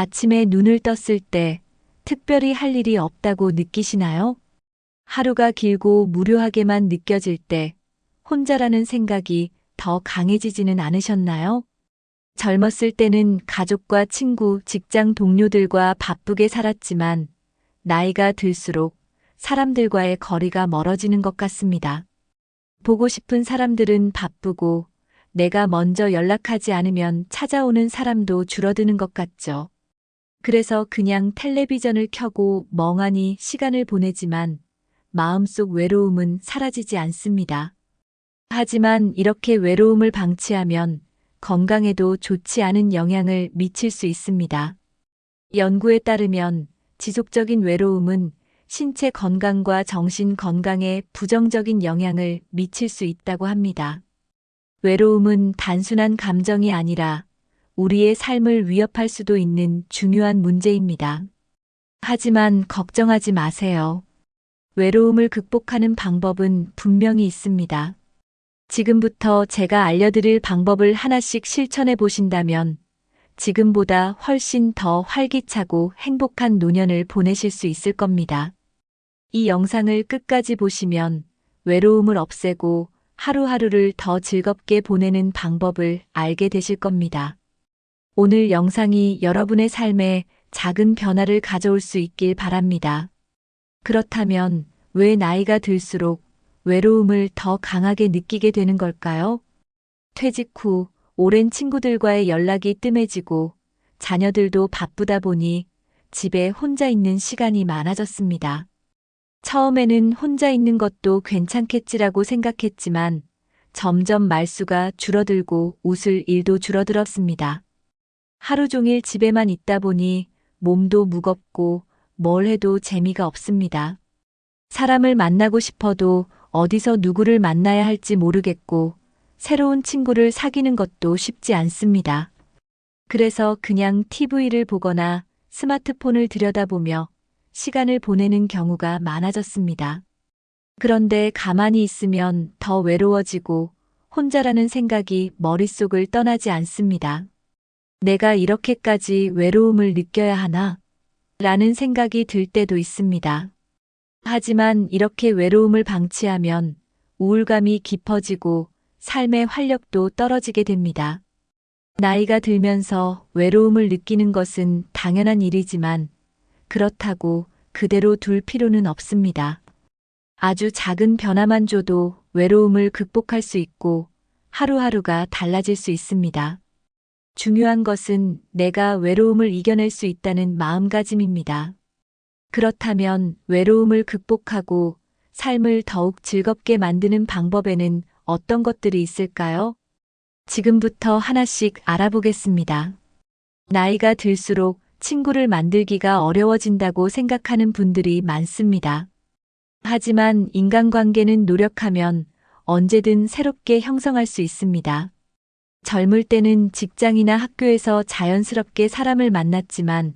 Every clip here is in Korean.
아침에 눈을 떴을 때 특별히 할 일이 없다고 느끼시나요? 하루가 길고 무료하게만 느껴질 때 혼자라는 생각이 더 강해지지는 않으셨나요? 젊었을 때는 가족과 친구, 직장 동료들과 바쁘게 살았지만 나이가 들수록 사람들과의 거리가 멀어지는 것 같습니다. 보고 싶은 사람들은 바쁘고 내가 먼저 연락하지 않으면 찾아오는 사람도 줄어드는 것 같죠. 그래서 그냥 텔레비전을 켜고 멍하니 시간을 보내지만 마음속 외로움은 사라지지 않습니다. 하지만 이렇게 외로움을 방치하면 건강에도 좋지 않은 영향을 미칠 수 있습니다. 연구에 따르면 지속적인 외로움은 신체 건강과 정신 건강에 부정적인 영향을 미칠 수 있다고 합니다. 외로움은 단순한 감정이 아니라 우리의 삶을 위협할 수도 있는 중요한 문제입니다. 하지만 걱정하지 마세요. 외로움을 극복하는 방법은 분명히 있습니다. 지금부터 제가 알려드릴 방법을 하나씩 실천해 보신다면 지금보다 훨씬 더 활기차고 행복한 노년을 보내실 수 있을 겁니다. 이 영상을 끝까지 보시면 외로움을 없애고 하루하루를 더 즐겁게 보내는 방법을 알게 되실 겁니다. 오늘 영상이 여러분의 삶에 작은 변화를 가져올 수 있길 바랍니다. 그렇다면 왜 나이가 들수록 외로움을 더 강하게 느끼게 되는 걸까요? 퇴직 후 오랜 친구들과의 연락이 뜸해지고 자녀들도 바쁘다 보니 집에 혼자 있는 시간이 많아졌습니다. 처음에는 혼자 있는 것도 괜찮겠지라고 생각했지만 점점 말수가 줄어들고 웃을 일도 줄어들었습니다. 하루 종일 집에만 있다 보니 몸도 무겁고 뭘 해도 재미가 없습니다. 사람을 만나고 싶어도 어디서 누구를 만나야 할지 모르겠고 새로운 친구를 사귀는 것도 쉽지 않습니다. 그래서 그냥 TV를 보거나 스마트폰을 들여다보며 시간을 보내는 경우가 많아졌습니다. 그런데 가만히 있으면 더 외로워지고 혼자라는 생각이 머릿속을 떠나지 않습니다. 내가 이렇게까지 외로움을 느껴야 하나? 라는 생각이 들 때도 있습니다. 하지만 이렇게 외로움을 방치하면 우울감이 깊어지고 삶의 활력도 떨어지게 됩니다. 나이가 들면서 외로움을 느끼는 것은 당연한 일이지만 그렇다고 그대로 둘 필요는 없습니다. 아주 작은 변화만 줘도 외로움을 극복할 수 있고 하루하루가 달라질 수 있습니다. 중요한 것은 내가 외로움을 이겨낼 수 있다는 마음가짐입니다. 그렇다면 외로움을 극복하고 삶을 더욱 즐겁게 만드는 방법에는 어떤 것들이 있을까요? 지금부터 하나씩 알아보겠습니다. 나이가 들수록 친구를 만들기가 어려워진다고 생각하는 분들이 많습니다. 하지만 인간관계는 노력하면 언제든 새롭게 형성할 수 있습니다. 젊을 때는 직장이나 학교에서 자연스럽게 사람을 만났지만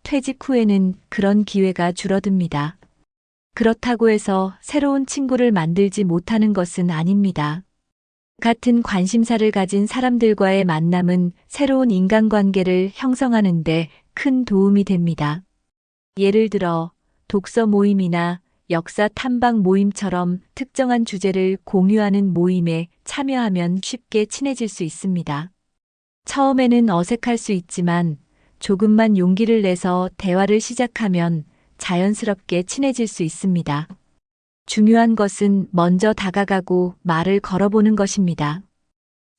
퇴직 후에는 그런 기회가 줄어듭니다. 그렇다고 해서 새로운 친구를 만들지 못하는 것은 아닙니다. 같은 관심사를 가진 사람들과의 만남은 새로운 인간관계를 형성하는 데 큰 도움이 됩니다. 예를 들어 독서 모임이나 역사 탐방 모임처럼 특정한 주제를 공유하는 모임에 참여하면 쉽게 친해질 수 있습니다. 처음에는 어색할 수 있지만 조금만 용기를 내서 대화를 시작하면 자연스럽게 친해질 수 있습니다. 중요한 것은 먼저 다가가고 말을 걸어보는 것입니다.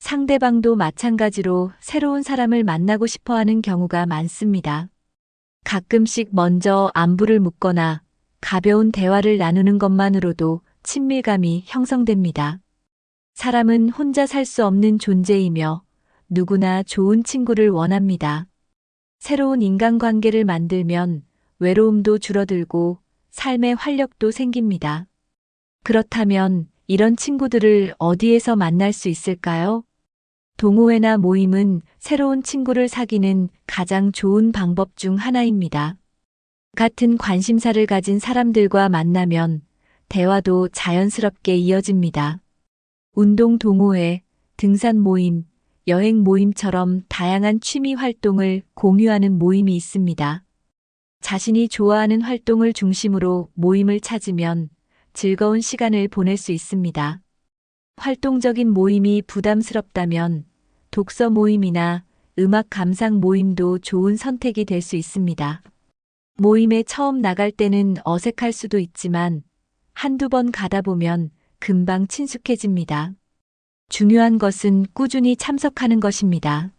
상대방도 마찬가지로 새로운 사람을 만나고 싶어 하는 경우가 많습니다. 가끔씩 먼저 안부를 묻거나 가벼운 대화를 나누는 것만으로도 친밀감이 형성됩니다. 사람은 혼자 살 수 없는 존재이며 누구나 좋은 친구를 원합니다. 새로운 인간관계를 만들면 외로움도 줄어들고 삶의 활력도 생깁니다. 그렇다면 이런 친구들을 어디에서 만날 수 있을까요? 동호회나 모임은 새로운 친구를 사귀는 가장 좋은 방법 중 하나입니다. 같은 관심사를 가진 사람들과 만나면 대화도 자연스럽게 이어집니다. 운동 동호회, 등산 모임, 여행 모임처럼 다양한 취미 활동을 공유하는 모임이 있습니다. 자신이 좋아하는 활동을 중심으로 모임을 찾으면 즐거운 시간을 보낼 수 있습니다. 활동적인 모임이 부담스럽다면 독서 모임이나 음악 감상 모임도 좋은 선택이 될 수 있습니다. 모임에 처음 나갈 때는 어색할 수도 있지만 한두 번 가다 보면 금방 친숙해집니다. 중요한 것은 꾸준히 참석하는 것입니다.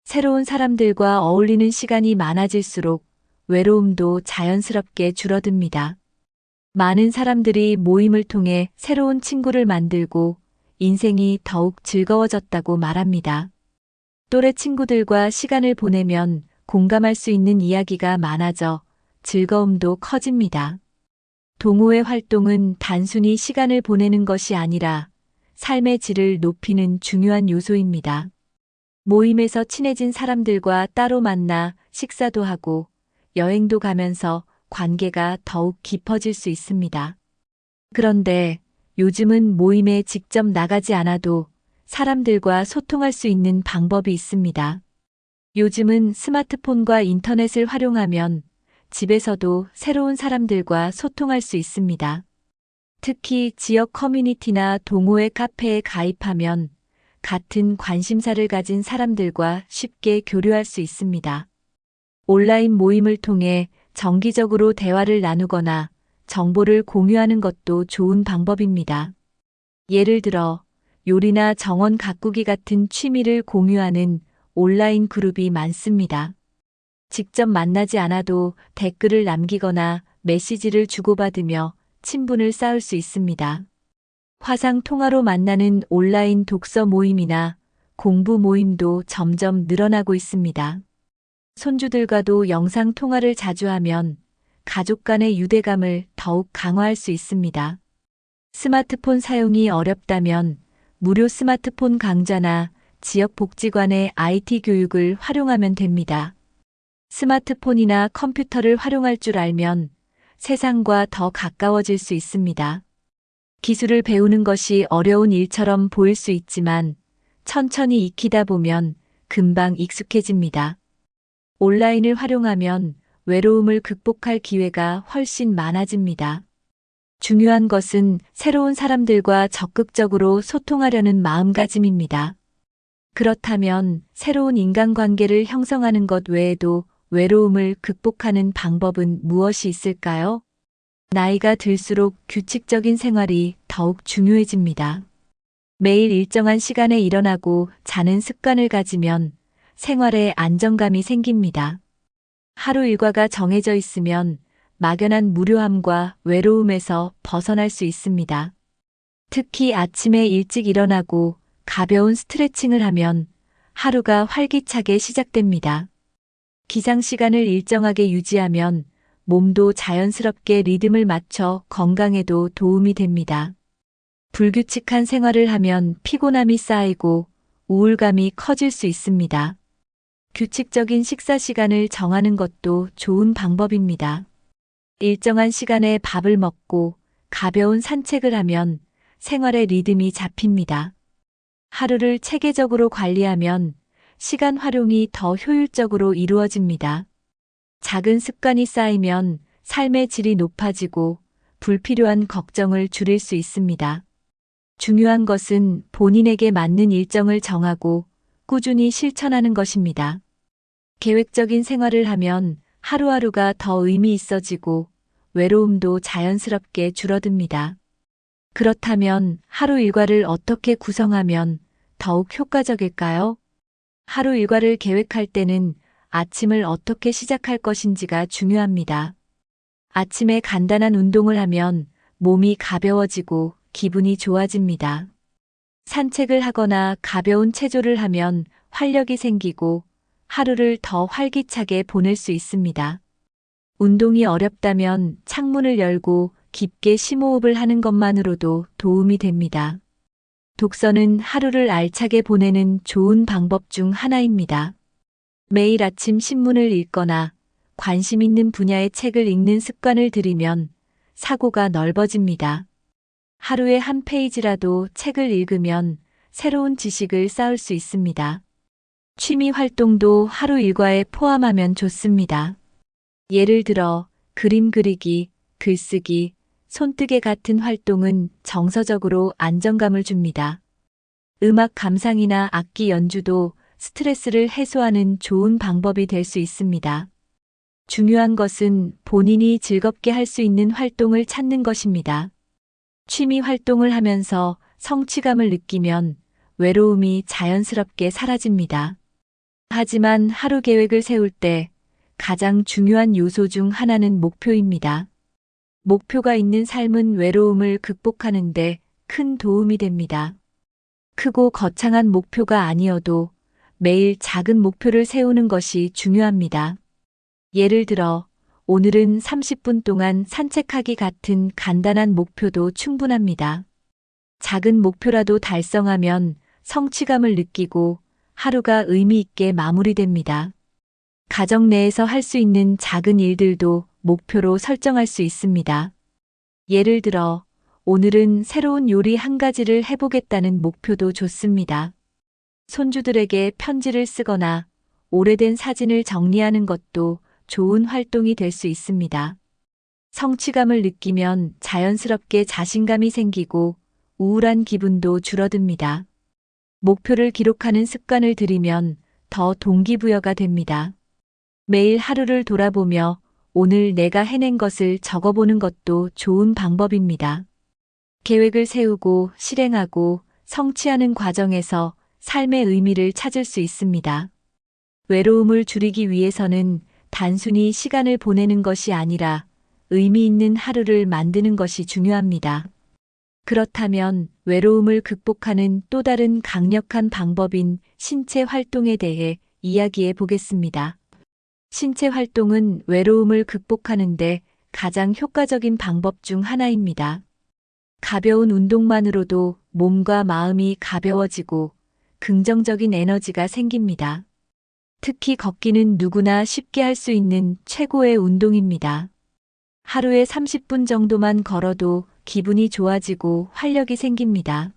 새로운 사람들과 어울리는 시간이 많아질수록 외로움도 자연스럽게 줄어듭니다. 많은 사람들이 모임을 통해 새로운 친구를 만들고 인생이 더욱 즐거워졌다고 말합니다. 또래 친구들과 시간을 보내면 공감할 수 있는 이야기가 많아져 즐거움도 커집니다. 동호회 활동은 단순히 시간을 보내는 것이 아니라 삶의 질을 높이는 중요한 요소입니다. 모임에서 친해진 사람들과 따로 만나 식사도 하고 여행도 가면서 관계가 더욱 깊어질 수 있습니다. 그런데 요즘은 모임에 직접 나가지 않아도 사람들과 소통할 수 있는 방법이 있습니다. 요즘은 스마트폰과 인터넷을 활용하면 집에서도 새로운 사람들과 소통할 수 있습니다. 특히 지역 커뮤니티나 동호회 카페에 가입하면 같은 관심사를 가진 사람들과 쉽게 교류할 수 있습니다. 온라인 모임을 통해 정기적으로 대화를 나누거나 정보를 공유하는 것도 좋은 방법입니다. 예를 들어 요리나 정원 가꾸기 같은 취미를 공유하는 온라인 그룹이 많습니다. 직접 만나지 않아도 댓글을 남기거나 메시지를 주고받으며 친분을 쌓을 수 있습니다. 화상 통화로 만나는 온라인 독서 모임이나 공부 모임도 점점 늘어나고 있습니다. 손주들과도 영상 통화를 자주 하면 가족 간의 유대감을 더욱 강화할 수 있습니다. 스마트폰 사용이 어렵다면 무료 스마트폰 강좌나 지역 복지관의 IT 교육을 활용하면 됩니다. 스마트폰이나 컴퓨터를 활용할 줄 알면 세상과 더 가까워질 수 있습니다. 기술을 배우는 것이 어려운 일처럼 보일 수 있지만 천천히 익히다 보면 금방 익숙해집니다. 온라인을 활용하면 외로움을 극복할 기회가 훨씬 많아집니다. 중요한 것은 새로운 사람들과 적극적으로 소통하려는 마음가짐입니다. 그렇다면 새로운 인간관계를 형성하는 것 외에도 외로움을 극복하는 방법은 무엇이 있을까요? 나이가 들수록 규칙적인 생활이 더욱 중요해집니다. 매일 일정한 시간에 일어나고 자는 습관을 가지면 생활에 안정감이 생깁니다. 하루 일과가 정해져 있으면 막연한 무료함과 외로움에서 벗어날 수 있습니다. 특히 아침에 일찍 일어나고 가벼운 스트레칭을 하면 하루가 활기차게 시작됩니다. 기상 시간을 일정하게 유지하면 몸도 자연스럽게 리듬을 맞춰 건강에도 도움이 됩니다. 불규칙한 생활을 하면 피곤함이 쌓이고 우울감이 커질 수 있습니다. 규칙적인 식사 시간을 정하는 것도 좋은 방법입니다. 일정한 시간에 밥을 먹고 가벼운 산책을 하면 생활의 리듬이 잡힙니다. 하루를 체계적으로 관리하면 시간 활용이 더 효율적으로 이루어집니다. 작은 습관이 쌓이면 삶의 질이 높아지고 불필요한 걱정을 줄일 수 있습니다. 중요한 것은 본인에게 맞는 일정을 정하고 꾸준히 실천하는 것입니다. 계획적인 생활을 하면 하루하루가 더 의미 있어지고 외로움도 자연스럽게 줄어듭니다. 그렇다면 하루 일과를 어떻게 구성하면 더욱 효과적일까요? 하루 일과를 계획할 때는 아침을 어떻게 시작할 것인지가 중요합니다. 아침에 간단한 운동을 하면 몸이 가벼워지고 기분이 좋아집니다. 산책을 하거나 가벼운 체조를 하면 활력이 생기고 하루를 더 활기차게 보낼 수 있습니다. 운동이 어렵다면 창문을 열고 깊게 심호흡을 하는 것만으로도 도움이 됩니다. 독서는 하루를 알차게 보내는 좋은 방법 중 하나입니다. 매일 아침 신문을 읽거나 관심 있는 분야의 책을 읽는 습관을 들이면 사고가 넓어집니다. 하루에 한 페이지라도 책을 읽으면 새로운 지식을 쌓을 수 있습니다. 취미 활동도 하루 일과에 포함하면 좋습니다. 예를 들어 그림 그리기, 글쓰기, 손뜨개 같은 활동은 정서적으로 안정감을 줍니다. 음악 감상이나 악기 연주도 스트레스를 해소하는 좋은 방법이 될 수 있습니다. 중요한 것은 본인이 즐겁게 할 수 있는 활동을 찾는 것입니다. 취미 활동을 하면서 성취감을 느끼면 외로움이 자연스럽게 사라집니다. 하지만 하루 계획을 세울 때 가장 중요한 요소 중 하나는 목표입니다. 목표가 있는 삶은 외로움을 극복하는 데 큰 도움이 됩니다. 크고 거창한 목표가 아니어도 매일 작은 목표를 세우는 것이 중요합니다. 예를 들어, 오늘은 30분 동안 산책하기 같은 간단한 목표도 충분합니다. 작은 목표라도 달성하면 성취감을 느끼고 하루가 의미 있게 마무리됩니다. 가정 내에서 할 수 있는 작은 일들도 목표로 설정할 수 있습니다. 예를 들어, 오늘은 새로운 요리 한 가지를 해보겠다는 목표도 좋습니다. 손주들에게 편지를 쓰거나 오래된 사진을 정리하는 것도 좋은 활동이 될 수 있습니다. 성취감을 느끼면 자연스럽게 자신감이 생기고 우울한 기분도 줄어듭니다. 목표를 기록하는 습관을 들이면 더 동기부여가 됩니다. 매일 하루를 돌아보며 오늘 내가 해낸 것을 적어보는 것도 좋은 방법입니다. 계획을 세우고 실행하고 성취하는 과정에서 삶의 의미를 찾을 수 있습니다. 외로움을 줄이기 위해서는 단순히 시간을 보내는 것이 아니라 의미 있는 하루를 만드는 것이 중요합니다. 그렇다면 외로움을 극복하는 또 다른 강력한 방법인 신체 활동에 대해 이야기해 보겠습니다. 신체 활동은 외로움을 극복하는데 가장 효과적인 방법 중 하나입니다. 가벼운 운동만으로도 몸과 마음이 가벼워지고 긍정적인 에너지가 생깁니다. 특히 걷기는 누구나 쉽게 할 수 있는 최고의 운동입니다. 하루에 30분 정도만 걸어도 기분이 좋아지고 활력이 생깁니다.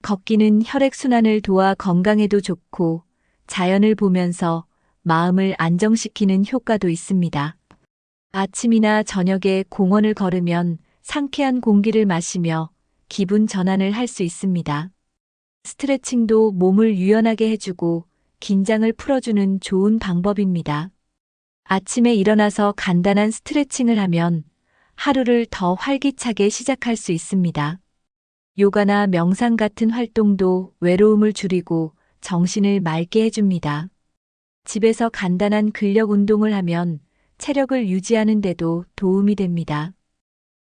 걷기는 혈액순환을 도와 건강에도 좋고 자연을 보면서 마음을 안정시키는 효과도 있습니다. 아침이나 저녁에 공원을 걸으면 상쾌한 공기를 마시며 기분 전환을 할 수 있습니다. 스트레칭도 몸을 유연하게 해주고 긴장을 풀어주는 좋은 방법입니다. 아침에 일어나서 간단한 스트레칭을 하면 하루를 더 활기차게 시작할 수 있습니다. 요가나 명상 같은 활동도 외로움을 줄이고 정신을 맑게 해줍니다. 집에서 간단한 근력 운동을 하면 체력을 유지하는 데도 도움이 됩니다.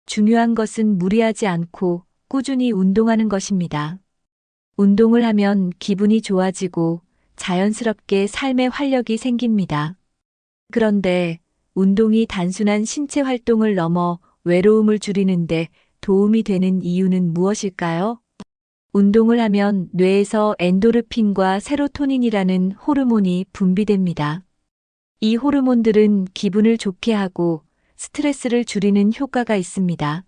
중요한 것은 무리하지 않고 꾸준히 운동하는 것입니다. 운동을 하면 기분이 좋아지고 자연스럽게 삶의 활력이 생깁니다. 그런데 운동이 단순한 신체 활동을 넘어 외로움을 줄이는데 도움이 되는 이유는 무엇일까요? 운동을 하면 뇌에서 엔도르핀과 세로토닌이라는 호르몬이 분비됩니다. 이 호르몬들은 기분을 좋게 하고 스트레스를 줄이는 효과가 있습니다.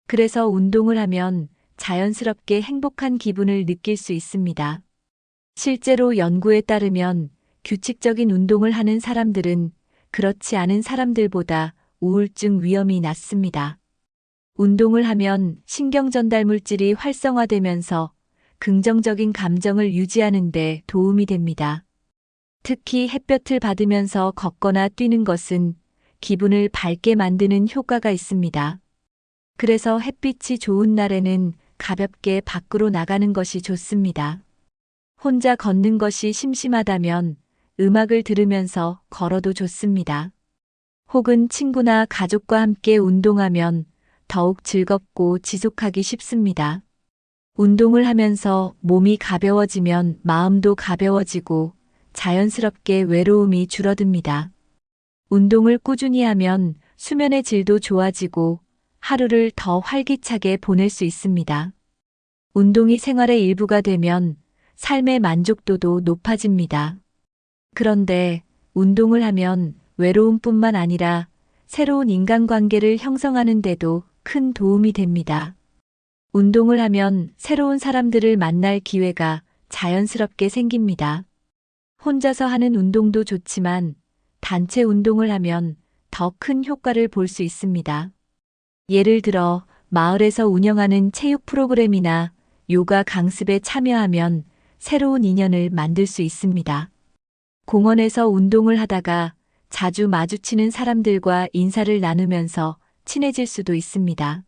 그래서 운동을 하면 자연스럽게 행복한 기분을 느낄 수 있습니다. 실제로 연구에 따르면 규칙적인 운동을 하는 사람들은 그렇지 않은 사람들보다 우울증 위험이 낮습니다. 운동을 하면 신경 전달 물질이 활성화되면서 긍정적인 감정을 유지하는 데 도움이 됩니다. 특히 햇볕을 받으면서 걷거나 뛰는 것은 기분을 밝게 만드는 효과가 있습니다. 그래서 햇빛이 좋은 날에는 가볍게 밖으로 나가는 것이 좋습니다. 혼자 걷는 것이 심심하다면 음악을 들으면서 걸어도 좋습니다. 혹은 친구나 가족과 함께 운동하면 더욱 즐겁고 지속하기 쉽습니다. 운동을 하면서 몸이 가벼워지면 마음도 가벼워지고 자연스럽게 외로움이 줄어듭니다. 운동을 꾸준히 하면 수면의 질도 좋아지고 하루를 더 활기차게 보낼 수 있습니다. 운동이 생활의 일부가 되면 삶의 만족도도 높아집니다. 그런데 운동을 하면 외로움뿐만 아니라 새로운 인간관계를 형성하는 데도 큰 도움이 됩니다. 운동을 하면 새로운 사람들을 만날 기회가 자연스럽게 생깁니다. 혼자서 하는 운동도 좋지만 단체 운동을 하면 더 큰 효과를 볼 수 있습니다. 예를 들어 마을에서 운영하는 체육 프로그램이나 요가 강습에 참여하면 새로운 인연을 만들 수 있습니다. 공원에서 운동을 하다가 자주 마주치는 사람들과 인사를 나누면서 친해질 수도 있습니다.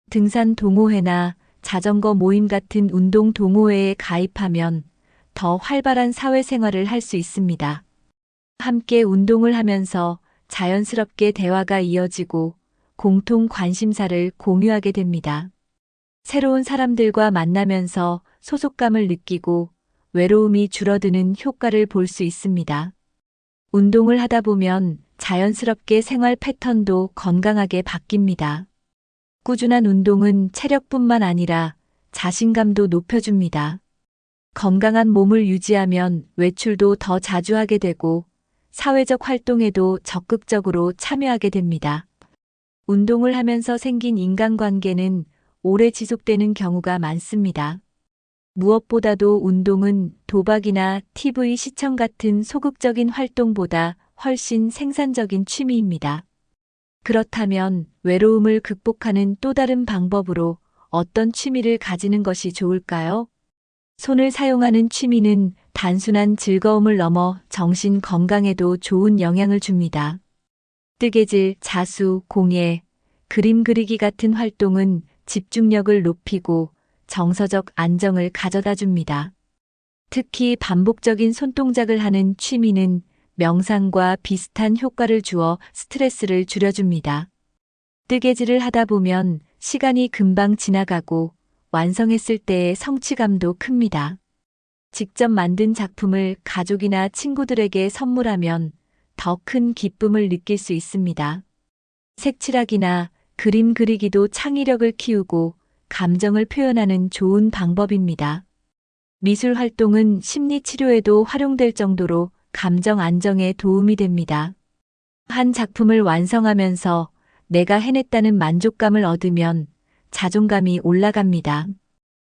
등산 동호회나 자전거 모임 같은 운동 동호회에 가입하면 더 활발한 사회생활을 할 수 있습니다. 함께 운동을 하면서 자연스럽게 대화가 이어지고 공통 관심사를 공유하게 됩니다. 새로운 사람들과 만나면서 소속감을 느끼고 외로움이 줄어드는 효과를 볼 수 있습니다. 운동을 하다 보면 자연스럽게 생활 패턴도 건강하게 바뀝니다. 꾸준한 운동은 체력뿐만 아니라 자신감도 높여줍니다. 건강한 몸을 유지하면 외출도 더 자주 하게 되고 사회적 활동에도 적극적으로 참여하게 됩니다. 운동을 하면서 생긴 인간관계는 오래 지속되는 경우가 많습니다. 무엇보다도 운동은 도박이나 TV 시청 같은 소극적인 활동보다 훨씬 생산적인 취미입니다. 그렇다면 외로움을 극복하는 또 다른 방법으로 어떤 취미를 가지는 것이 좋을까요? 손을 사용하는 취미는 단순한 즐거움을 넘어 정신 건강에도 좋은 영향을 줍니다. 뜨개질, 자수, 공예, 그림 그리기 같은 활동은 집중력을 높이고 정서적 안정을 가져다 줍니다. 특히 반복적인 손동작을 하는 취미는 명상과 비슷한 효과를 주어 스트레스를 줄여줍니다. 뜨개질을 하다 보면 시간이 금방 지나가고 완성했을 때의 성취감도 큽니다. 직접 만든 작품을 가족이나 친구들에게 선물하면 더 큰 기쁨을 느낄 수 있습니다. 색칠하기나 그림 그리기도 창의력을 키우고 감정을 표현하는 좋은 방법입니다. 미술 활동은 심리 치료에도 활용될 정도로 감정 안정에 도움이 됩니다. 한 작품을 완성하면서 내가 해냈다는 만족감을 얻으면 자존감이 올라갑니다.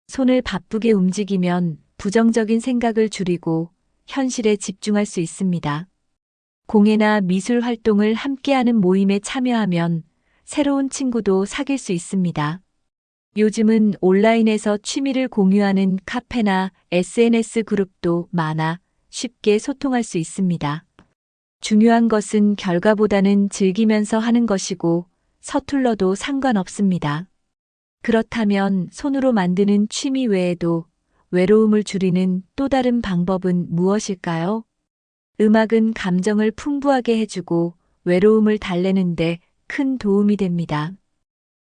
손을 바쁘게 움직이면 부정적인 생각을 줄이고 현실에 집중할 수 있습니다. 공예나 미술 활동을 함께하는 모임에 참여하면 새로운 친구도 사귈 수 있습니다. 요즘은 온라인에서 취미를 공유하는 카페나 SNS 그룹도 많아 쉽게 소통할 수 있습니다. 중요한 것은 결과보다는 즐기면서 하는 것이고 서툴러도 상관없습니다. 그렇다면 손으로 만드는 취미 외에도 외로움을 줄이는 또 다른 방법은 무엇일까요? 음악은 감정을 풍부하게 해주고 외로움을 달래는데 큰 도움이 됩니다.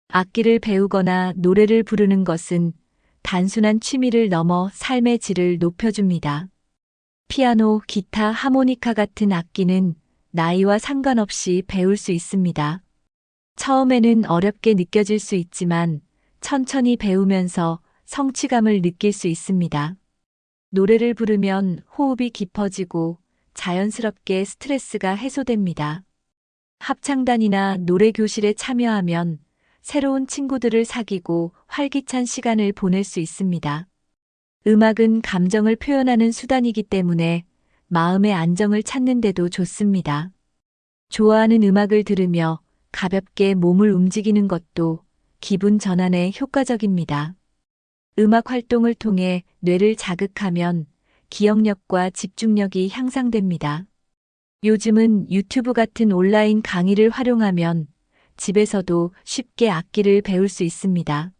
악기를 배우거나 노래를 부르는 것은 단순한 취미를 넘어 삶의 질을 높여줍니다. 피아노, 기타, 하모니카 같은 악기는 나이와 상관없이 배울 수 있습니다. 처음에는 어렵게 느껴질 수 있지만 천천히 배우면서 성취감을 느낄 수 있습니다. 노래를 부르면 호흡이 깊어지고 자연스럽게 스트레스가 해소됩니다. 합창단이나 노래교실에 참여하면 새로운 친구들을 사귀고 활기찬 시간을 보낼 수 있습니다. 음악은 감정을 표현하는 수단이기 때문에 마음의 안정을 찾는 데도 좋습니다. 좋아하는 음악을 들으며 가볍게 몸을 움직이는 것도 기분 전환에 효과적입니다. 음악 활동을 통해 뇌를 자극하면 기억력과 집중력이 향상됩니다. 요즘은 유튜브 같은 온라인 강의를 활용하면 집에서도 쉽게 악기를 배울 수 있습니다.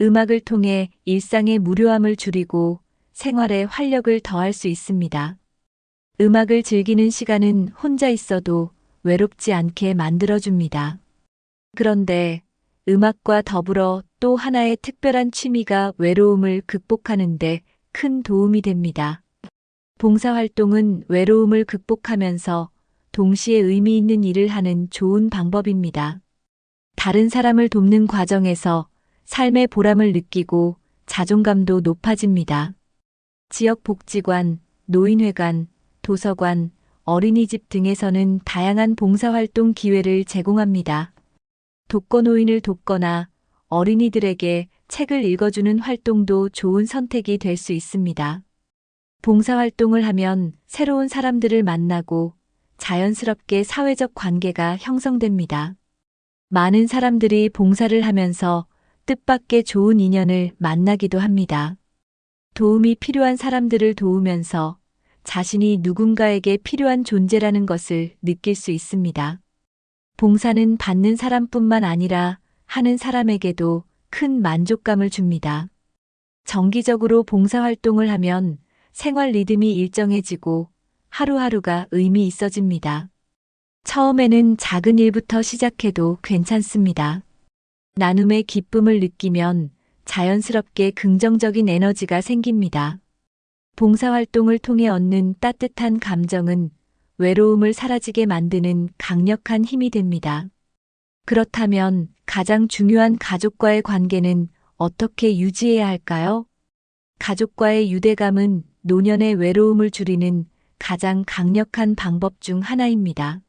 음악을 통해 일상의 무료함을 줄이고 생활에 활력을 더할 수 있습니다. 음악을 즐기는 시간은 혼자 있어도 외롭지 않게 만들어줍니다. 그런데 음악과 더불어 또 하나의 특별한 취미가 외로움을 극복하는데 큰 도움이 됩니다. 봉사활동은 외로움을 극복하면서 동시에 의미 있는 일을 하는 좋은 방법입니다. 다른 사람을 돕는 과정에서 삶의 보람을 느끼고 자존감도 높아집니다. 지역 복지관, 노인회관, 도서관, 어린이집 등에서는 다양한 봉사활동 기회를 제공합니다. 독거노인을 돕거나 어린이들에게 책을 읽어주는 활동도 좋은 선택이 될 수 있습니다. 봉사활동을 하면 새로운 사람들을 만나고 자연스럽게 사회적 관계가 형성됩니다. 많은 사람들이 봉사를 하면서 뜻밖의 좋은 인연을 만나기도 합니다. 도움이 필요한 사람들을 도우면서 자신이 누군가에게 필요한 존재라는 것을 느낄 수 있습니다. 봉사는 받는 사람뿐만 아니라 하는 사람에게도 큰 만족감을 줍니다. 정기적으로 봉사활동을 하면 생활 리듬이 일정해지고 하루하루가 의미 있어집니다. 처음에는 작은 일부터 시작해도 괜찮습니다. 나눔의 기쁨을 느끼면 자연스럽게 긍정적인 에너지가 생깁니다. 봉사활동을 통해 얻는 따뜻한 감정은 외로움을 사라지게 만드는 강력한 힘이 됩니다. 그렇다면 가장 중요한 가족과의 관계는 어떻게 유지해야 할까요? 가족과의 유대감은 노년의 외로움을 줄이는 가장 강력한 방법 중 하나입니다.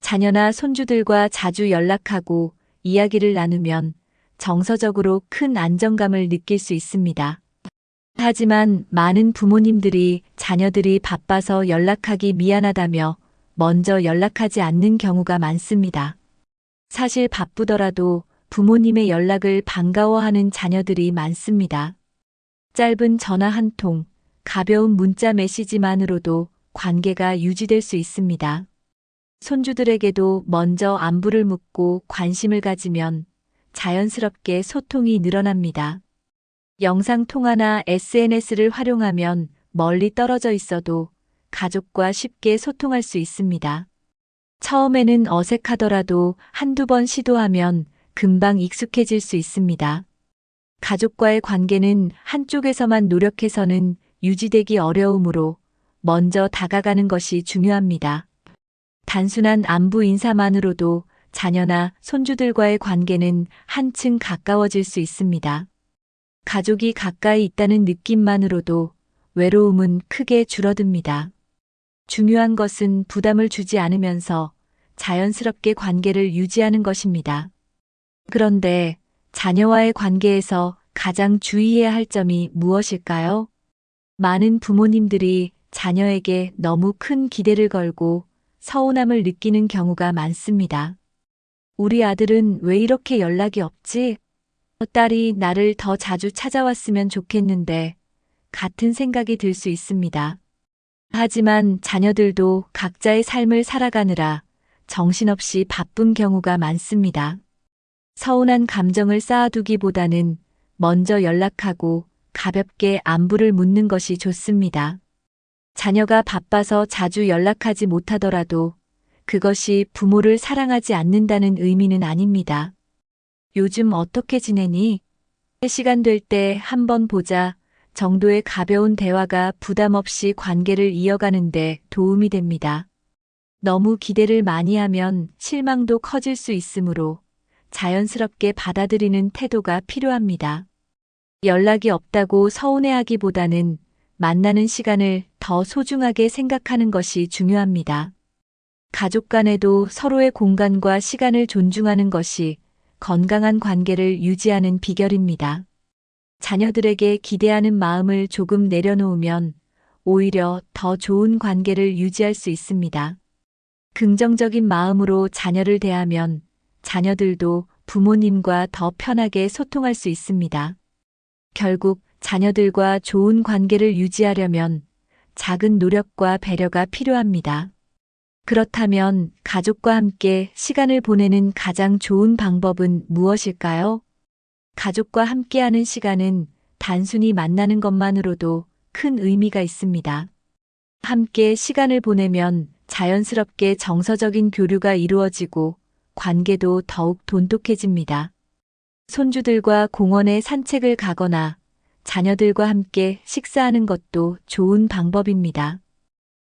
자녀나 손주들과 자주 연락하고 이야기를 나누면 정서적으로 큰 안정감을 느낄 수 있습니다. 하지만 많은 부모님들이 자녀들이 바빠서 연락하기 미안하다며 먼저 연락하지 않는 경우가 많습니다. 사실 바쁘더라도 부모님의 연락을 반가워하는 자녀들이 많습니다. 짧은 전화 한 통, 가벼운 문자 메시지만으로도 관계가 유지될 수 있습니다. 손주들에게도 먼저 안부를 묻고 관심을 가지면 자연스럽게 소통이 늘어납니다. 영상통화나 SNS를 활용하면 멀리 떨어져 있어도 가족과 쉽게 소통할 수 있습니다. 처음에는 어색하더라도 한두 번 시도하면 금방 익숙해질 수 있습니다. 가족과의 관계는 한쪽에서만 노력해서는 유지되기 어려우므로 먼저 다가가는 것이 중요합니다. 단순한 안부 인사만으로도 자녀나 손주들과의 관계는 한층 가까워질 수 있습니다. 가족이 가까이 있다는 느낌만으로도 외로움은 크게 줄어듭니다. 중요한 것은 부담을 주지 않으면서 자연스럽게 관계를 유지하는 것입니다. 그런데 자녀와의 관계에서 가장 주의해야 할 점이 무엇일까요? 많은 부모님들이 자녀에게 너무 큰 기대를 걸고 서운함을 느끼는 경우가 많습니다. 우리 아들은 왜 이렇게 연락이 없지? 딸이 나를 더 자주 찾아왔으면 좋겠는데 같은 생각이 들 수 있습니다. 하지만 자녀들도 각자의 삶을 살아가느라 정신없이 바쁜 경우가 많습니다. 서운한 감정을 쌓아두기보다는 먼저 연락하고 가볍게 안부를 묻는 것이 좋습니다. 자녀가 바빠서 자주 연락하지 못하더라도 그것이 부모를 사랑하지 않는다는 의미는 아닙니다. 요즘 어떻게 지내니? 시간 될 때 한번 보자 정도의 가벼운 대화가 부담 없이 관계를 이어가는데 도움이 됩니다. 너무 기대를 많이 하면 실망도 커질 수 있으므로 자연스럽게 받아들이는 태도가 필요합니다. 연락이 없다고 서운해하기보다는 만나는 시간을 더 소중하게 생각하는 것이 중요합니다. 가족 간에도 서로의 공간과 시간을 존중하는 것이 건강한 관계를 유지하는 비결입니다. 자녀들에게 기대하는 마음을 조금 내려놓으면 오히려 더 좋은 관계를 유지할 수 있습니다. 긍정적인 마음으로 자녀를 대하면 자녀들도 부모님과 더 편하게 소통할 수 있습니다. 결국 자녀들과 좋은 관계를 유지하려면 작은 노력과 배려가 필요합니다. 그렇다면 가족과 함께 시간을 보내는 가장 좋은 방법은 무엇일까요? 가족과 함께하는 시간은 단순히 만나는 것만으로도 큰 의미가 있습니다. 함께 시간을 보내면 자연스럽게 정서적인 교류가 이루어지고 관계도 더욱 돈독해집니다. 손주들과 공원에 산책을 가거나 자녀들과 함께 식사하는 것도 좋은 방법입니다.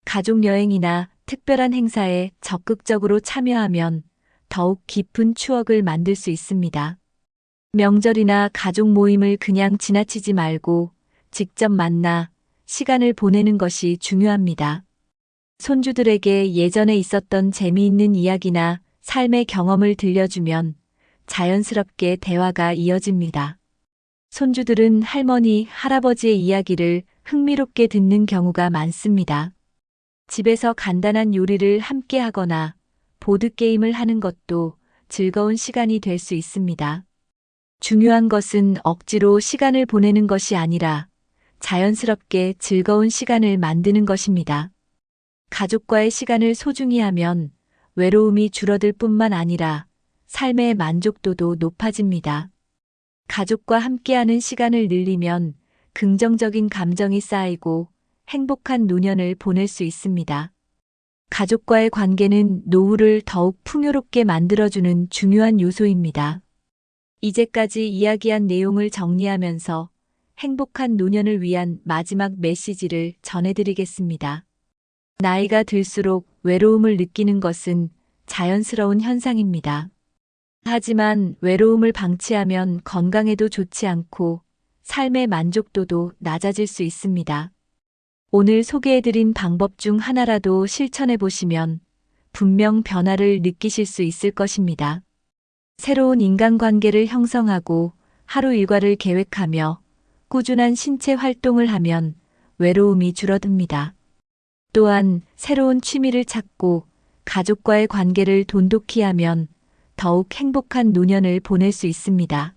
가족 여행이나 특별한 행사에 적극적으로 참여하면 더욱 깊은 추억을 만들 수 있습니다. 명절이나 가족 모임을 그냥 지나치지 말고 직접 만나 시간을 보내는 것이 중요합니다. 손주들에게 예전에 있었던 재미있는 이야기나 삶의 경험을 들려주면 자연스럽게 대화가 이어집니다. 손주들은 할머니, 할아버지의 이야기를 흥미롭게 듣는 경우가 많습니다. 집에서 간단한 요리를 함께 하거나 보드게임을 하는 것도 즐거운 시간이 될 수 있습니다. 중요한 것은 억지로 시간을 보내는 것이 아니라 자연스럽게 즐거운 시간을 만드는 것입니다. 가족과의 시간을 소중히 하면 외로움이 줄어들 뿐만 아니라 삶의 만족도도 높아집니다. 가족과 함께하는 시간을 늘리면 긍정적인 감정이 쌓이고 행복한 노년을 보낼 수 있습니다. 가족과의 관계는 노후를 더욱 풍요롭게 만들어주는 중요한 요소입니다. 이제까지 이야기한 내용을 정리하면서 행복한 노년을 위한 마지막 메시지를 전해드리겠습니다. 나이가 들수록 외로움을 느끼는 것은 자연스러운 현상입니다. 하지만 외로움을 방치하면 건강에도 좋지 않고 삶의 만족도도 낮아질 수 있습니다. 오늘 소개해드린 방법 중 하나라도 실천해 보시면 분명 변화를 느끼실 수 있을 것입니다. 새로운 인간관계를 형성하고 하루 일과를 계획하며 꾸준한 신체 활동을 하면 외로움이 줄어듭니다. 또한 새로운 취미를 찾고 가족과의 관계를 돈독히 하면 더욱 행복한 노년을 보낼 수 있습니다.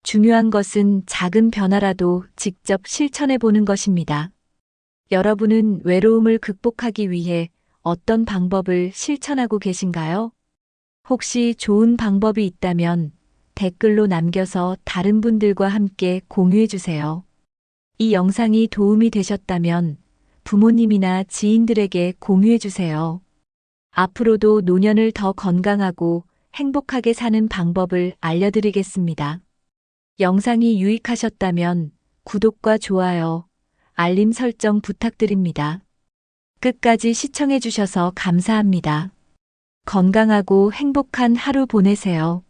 중요한 것은 작은 변화라도 직접 실천해 보는 것입니다. 여러분은 외로움을 극복하기 위해 어떤 방법을 실천하고 계신가요? 혹시 좋은 방법이 있다면 댓글로 남겨서 다른 분들과 함께 공유해 주세요. 이 영상이 도움이 되셨다면 부모님이나 지인들에게 공유해 주세요. 앞으로도 노년을 더 건강하고 행복하게 사는 방법을 알려드리겠습니다. 영상이 유익하셨다면 구독과 좋아요, 알림 설정 부탁드립니다. 끝까지 시청해 주셔서 감사합니다. 건강하고 행복한 하루 보내세요.